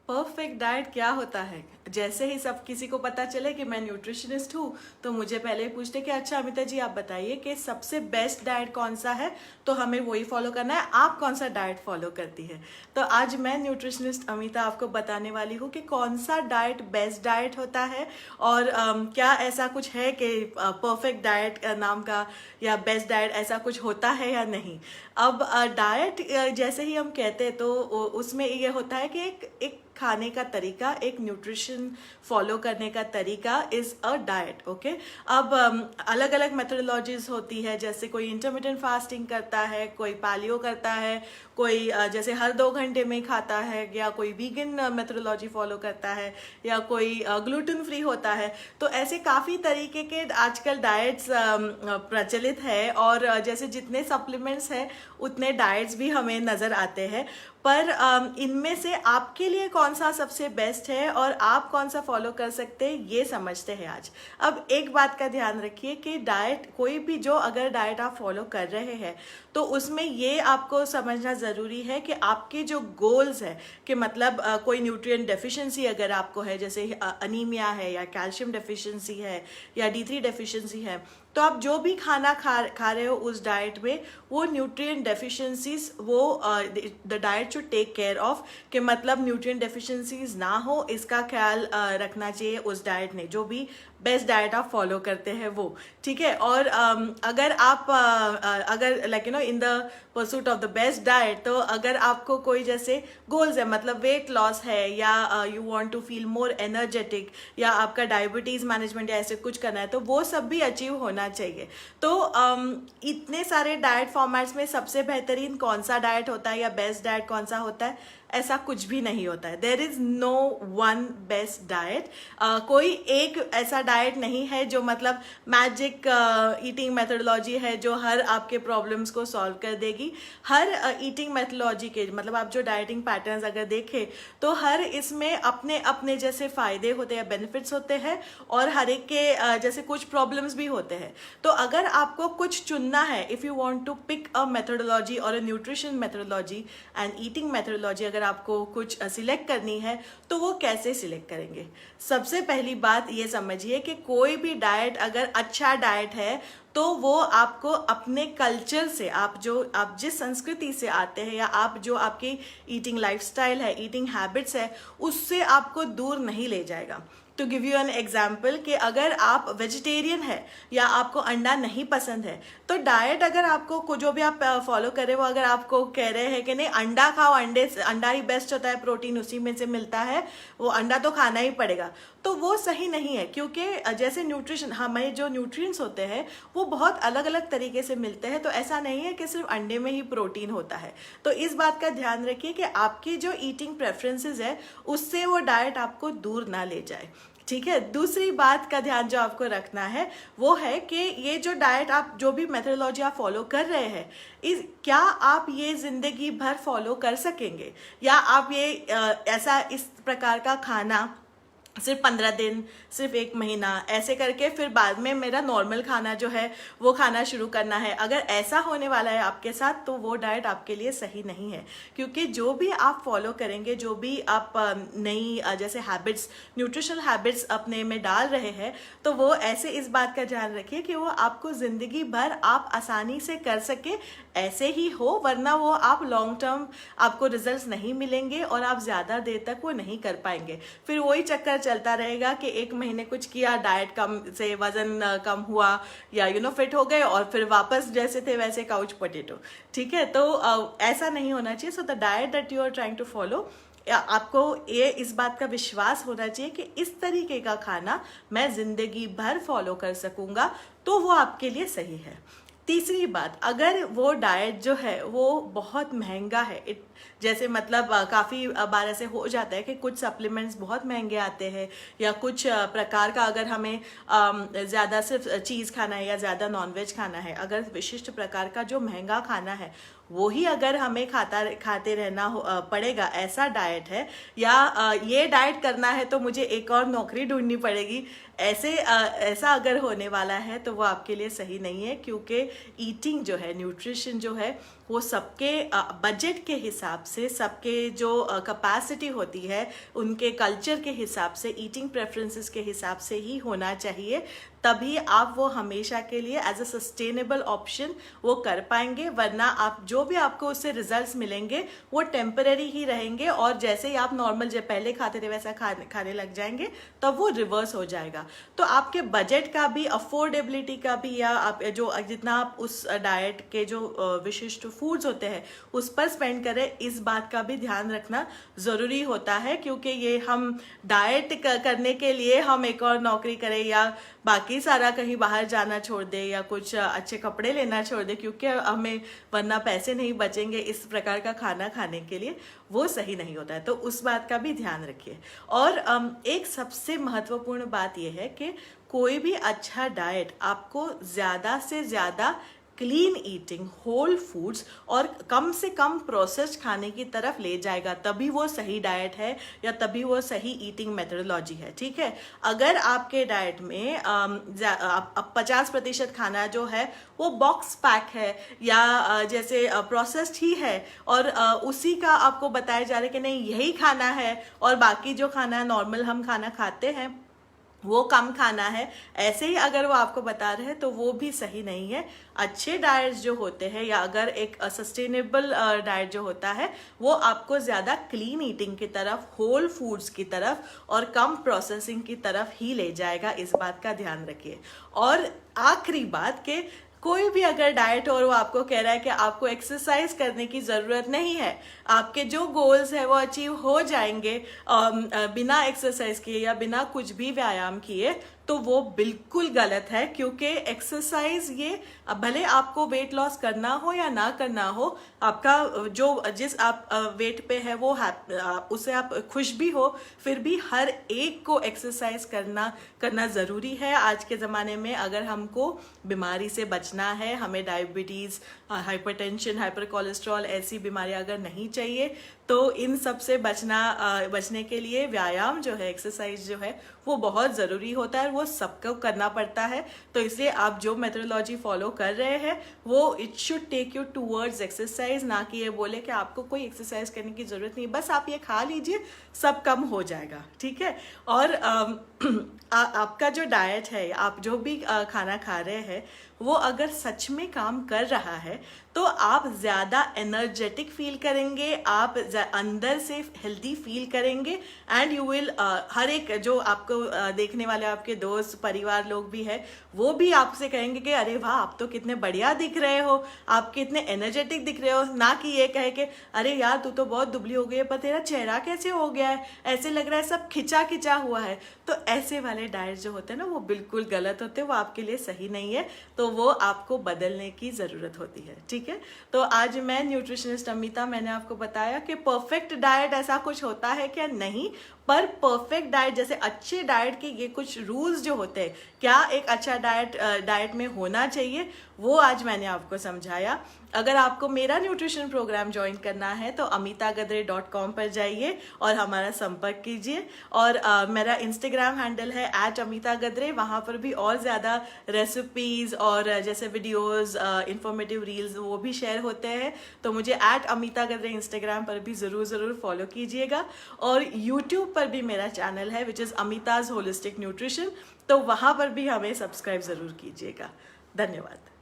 Perfect diet क्या होता है? जैसे ही सब किसी को पता चले कि मैं न्यूट्रिशनिस्ट हूँ तो मुझे पहले ही पूछते कि अच्छा अमिता जी आप बताइए कि सबसे बेस्ट डाइट कौन सा है, तो हमें वही फॉलो करना है। आप कौन सा डाइट फॉलो करती है? तो आज मैं न्यूट्रिशनिस्ट अमिता आपको बताने वाली हूँ कि कौन सा डाइट बेस्ट डाइट होता है और क्या ऐसा कुछ है कि परफेक्ट डाइट नाम का या बेस्ट डाइट ऐसा कुछ होता है या नहीं। अब डाइट जैसे ही हम कहते हैं तो उसमें ये होता है कि एक खाने का तरीका, एक न्यूट्रिशन फॉलो करने का तरीका इज अ डाइट। ओके, अब अलग अलग मेथोडोलॉजीज होती है, जैसे कोई इंटरमिटेंट फास्टिंग करता है, कोई पैलियो करता है, कोई जैसे हर 2 घंटे में खाता है, या कोई वीगन मेथोडोलॉजी फॉलो करता है, या कोई ग्लूटेन फ्री होता है। तो ऐसे काफ़ी तरीके के आजकल डाइट्स प्रचलित है और जैसे जितने सप्लीमेंट्स हैं उतने डाइट्स भी हमें नज़र आते हैं। पर इनमें से आपके लिए कौन सा सबसे बेस्ट है और आप कौन सा फॉलो कर सकते हैं ये समझते हैं आज। अब एक बात का ध्यान रखिए कि डाइट कोई भी जो अगर डाइट आप फॉलो कर रहे हैं तो उसमें ये आपको समझना ज़रूरी है कि आपके जो गोल्स है कि मतलब कोई न्यूट्रिएंट डेफिशिएंसी अगर आपको है, जैसे अनीमिया है या कैल्शियम डेफिशिएंसी है या D3 डेफिशिएंसी है, तो आप जो भी खाना खा रहे हो उस डाइट में वो न्यूट्रिएंट डेफिशिएंसीज वो the diet should take care of, कि मतलब न्यूट्रिएंट डेफिशिएंसीज ना हो इसका ख्याल रखना चाहिए उस डाइट ने, जो भी बेस्ट डाइट आप फॉलो करते हैं वो। ठीक है, और अगर आप अगर like in the pursuit of the best diet, तो अगर आपको कोई जैसे गोल्स है, मतलब वेट लॉस है या you want to feel more energetic या आपका डायबिटीज मैनेजमेंट या ऐसे कुछ करना है, तो वो सब भी अचीव होना चाहिए। तो इतने सारे डाइट फॉर्मेट्स में सबसे बेहतरीन कौन सा डाइट होता है या बेस्ट डाइट कौन सा होता है, ऐसा कुछ भी नहीं होता है। There is no one best diet. कोई एक ऐसा डाइट नहीं है जो मतलब मैजिक ईटिंग मेथोडोलॉजी है जो हर आपके प्रॉब्लम्स को सॉल्व कर देगी। हर ईटिंग मेथोडोलॉजी के मतलब आप जो डाइटिंग पैटर्न्स अगर देखें तो हर इसमें अपने अपने जैसे फायदे होते हैं, बेनिफिट्स होते हैं, और हर एक के जैसे कुछ प्रॉब्लम्स भी होते हैं। तो अगर आपको कुछ चुनना है, if you want to pick a methodology और a nutrition methodology and eating methodology, अगर आपको कुछ सिलेक्ट करनी है तो वो कैसे सिलेक्ट करेंगे? सबसे पहली बात ये समझिए कि कोई भी डाइट अगर अच्छा डाइट है तो वो आपको अपने कल्चर से, आप जिस संस्कृति से आते हैं या आप जो आपकी ईटिंग लाइफस्टाइल है, ईटिंग हैबिट्स है, उससे आपको दूर नहीं ले जाएगा। To give you an example, कि अगर आप वेजिटेरियन है या आपको अंडा नहीं पसंद है, तो डाइट अगर आपको जो भी आप फॉलो करें वो अगर आपको कह रहे हैं कि नहीं अंडा खाओ, अंडा ही बेस्ट होता है, प्रोटीन उसी में से मिलता है, वो अंडा तो खाना ही पड़ेगा, तो वो सही नहीं है। क्योंकि जैसे न्यूट्रिशन, हमें जो न्यूट्रिएंट्स होते हैं वो बहुत अलग अलग तरीके से मिलते हैं, तो ऐसा नहीं है कि सिर्फ अंडे में ही प्रोटीन होता है। तो इस बात का ध्यान रखिए कि आपकी जो ईटिंग प्रेफरेंसेस है उससे वो डाइट आपको दूर ना ले जाए। ठीक है, दूसरी बात का ध्यान जो आपको रखना है वो है कि ये जो डाइट आप जो भी मेथोडोलॉजी आप फॉलो कर रहे हैं, क्या आप ये जिंदगी भर फॉलो कर सकेंगे, या आप ये ऐसा इस प्रकार का खाना सिर्फ 15 दिन, सिर्फ 1 महीना ऐसे करके फिर बाद में मेरा नॉर्मल खाना जो है वो खाना शुरू करना है, अगर ऐसा होने वाला है आपके साथ तो वो डाइट आपके लिए सही नहीं है। क्योंकि जो भी आप फॉलो करेंगे, जो भी आप नई जैसे हैबिट्स, न्यूट्रिशनल हैबिट्स अपने में डाल रहे हैं, तो वो ऐसे इस बात का ध्यान रखिए कि वो आपको ज़िंदगी भर आप आसानी से कर सके, ऐसे ही हो, वरना वो आप लॉन्ग टर्म आपको रिजल्ट्स नहीं मिलेंगे और आप ज़्यादा देर तक वो नहीं कर पाएंगे। फिर वही चक्कर चलता रहेगा कि 1 महीने कुछ किया, डाइट कम से वजन कम हुआ या फिट हो गए और फिर वापस जैसे थे वैसे काउच पोटेटो। ठीक है, तो ऐसा नहीं होना चाहिए। So the diet that you are trying to follow, आपको ये इस बात का विश्वास होना चाहिए कि इस तरीके का खाना मैं जिंदगी भर फॉलो कर सकूंगा, तो वो आपके लिए सही है। तीसरी बात, अगर वो डाइट जो है वो बहुत महंगा है, जैसे मतलब काफ़ी बार ऐसे हो जाता है कि कुछ सप्लीमेंट्स बहुत महंगे आते हैं, या कुछ प्रकार का अगर हमें ज़्यादा सिर्फ चीज़ खाना है या ज़्यादा नॉनवेज खाना है, अगर विशिष्ट प्रकार का जो महंगा खाना है वो ही अगर हमें खाते रहना पड़ेगा, ऐसा डाइट है, या ये डाइट करना है तो मुझे एक और नौकरी ढूंढनी पड़ेगी, ऐसा अगर होने वाला है तो वो आपके लिए सही नहीं है। क्योंकि ईटिंग जो है, न्यूट्रिशन जो है, वो सबके बजट के हिसाब से, सबके जो कैपेसिटी होती है, उनके कल्चर के हिसाब से, ईटिंग प्रेफरेंसेस के हिसाब से ही होना चाहिए। तभी आप वो हमेशा के लिए एज अ सस्टेनेबल ऑप्शन वो कर पाएंगे, वरना आप जो भी आपको उससे रिजल्ट्स मिलेंगे वो टेम्पररी ही रहेंगे, और जैसे ही आप नॉर्मल जब पहले खाते थे वैसा खाने लग जाएंगे तब वो रिवर्स हो जाएगा। तो आपके बजट का भी, अफोर्डेबिलिटी का भी, या आप जो जितना आप उस डाइट के जो विशिष्ट फूड्स होते हैं उस पर स्पेंड करें, इस बात का भी ध्यान रखना ज़रूरी होता है। क्योंकि ये हम डाइट करने के लिए हम एक और नौकरी करें या बाकी सारा कहीं बाहर जाना छोड़ दे या कुछ अच्छे कपड़े लेना छोड़ दे, क्योंकि हमें वरना पैसे नहीं बचेंगे इस प्रकार का खाना खाने के लिए, वो सही नहीं होता है। तो उस बात का भी ध्यान रखिए। और एक सबसे महत्वपूर्ण बात यह है कि कोई भी अच्छा डाइट आपको ज़्यादा से ज़्यादा क्लीन ईटिंग, होल फूड्स और कम से कम प्रोसेस्ड खाने की तरफ ले जाएगा, तभी वो सही डाइट है या तभी वो सही ईटिंग मेथोडोलॉजी है। ठीक है, अगर आपके डाइट में 50% खाना जो है वो बॉक्स पैक है या जैसे प्रोसेस्ड ही है, और उसी का आपको बताया जा रहा है कि नहीं यही खाना है और बाकी जो खाना नॉर्मल हम खाना खाते हैं वो कम खाना है, ऐसे ही अगर वो आपको बता रहे हैं तो वो भी सही नहीं है। अच्छे डाइट्स जो होते हैं या अगर एक सस्टेनेबल डाइट जो होता है वो आपको ज़्यादा क्लीन ईटिंग की तरफ, होल फूड्स की तरफ और कम प्रोसेसिंग की तरफ ही ले जाएगा, इस बात का ध्यान रखिए। और आखिरी बात के कोई भी अगर डाइट और वो आपको कह रहा है कि आपको एक्सरसाइज करने की ज़रूरत नहीं है, आपके जो गोल्स है वो अचीव हो जाएंगे बिना एक्सरसाइज किए या बिना कुछ भी व्यायाम किए, तो वो बिल्कुल गलत है। क्योंकि एक्सरसाइज ये भले आपको वेट लॉस करना हो या ना करना हो, आपका जो जिस आप वेट पे है वो उससे आप खुश भी हो, फिर भी हर एक को एक्सरसाइज करना ज़रूरी है आज के ज़माने में। अगर हमको बीमारी से बचना है, हमें डायबिटीज़, हाइपरटेंशन, हाइपर कोलेस्ट्रॉल ऐसी बीमारियां अगर नहीं चाहिए, तो इन सब से बचने के लिए व्यायाम जो है, एक्सरसाइज जो है वो बहुत ज़रूरी होता है, वो सबको करना पड़ता है। तो इसलिए आप जो मेथोडोलॉजी फॉलो कर रहे हैं वो it should take you towards exercise, ना कि ये बोले कि आपको कोई एक्सरसाइज करने की ज़रूरत नहीं, बस आप ये खा लीजिए सब कम हो जाएगा। ठीक है, और आपका जो डाइट है, आप जो भी खाना खा रहे हैं वो अगर सच में काम कर रहा है तो आप ज़्यादा एनर्जेटिक फील करेंगे, आप अंदर से हेल्दी फील करेंगे, एंड यू विल हर एक जो आपको देखने वाले आपके दोस्त, परिवार लोग भी है, वो भी आपसे कहेंगे कि अरे वाह आप तो कितने बढ़िया दिख रहे हो, आप कितने एनर्जेटिक दिख रहे हो, ना कि ये कहे कि अरे यार तू तो बहुत दुबली हो गई है, पर तेरा चेहरा कैसे हो गया है, ऐसे लग रहा है सब खिंचा हुआ है। तो ऐसे वाले डाइट जो होते हैं ना वो बिल्कुल गलत होते हैं, वो आपके लिए सही नहीं है, तो वो आपको बदलने की ज़रूरत होती है। ठीक है, तो आज मैं न्यूट्रिशनिस्ट अमिता, मैंने आपको बताया कि परफेक्ट डाइट ऐसा कुछ होता है क्या? नहीं, पर परफेक्ट डाइट जैसे अच्छे डाइट के ये कुछ रूल्स जो होते हैं, क्या एक अच्छा डाइट में होना चाहिए, वो आज मैंने आपको समझाया। अगर आपको मेरा न्यूट्रिशन प्रोग्राम ज्वाइन करना है तो amitagatre.com पर जाइए और हमारा संपर्क कीजिए। और मेरा इंस्टाग्राम हैंडल है @amitagatre, वहाँ पर भी और ज़्यादा रेसिपीज़ और जैसे वीडियोज़, इंफॉर्मेटिव रील्स वो भी शेयर होते हैं। तो मुझे @amitagatre इंस्टाग्राम पर भी ज़रूर फॉलो कीजिएगा। और यूट्यूब पर भी मेरा चैनल है विच इज़ अमिताज होलिस्टिक न्यूट्रिशन, तो वहाँ पर भी हमें सब्सक्राइब ज़रूर कीजिएगा। धन्यवाद।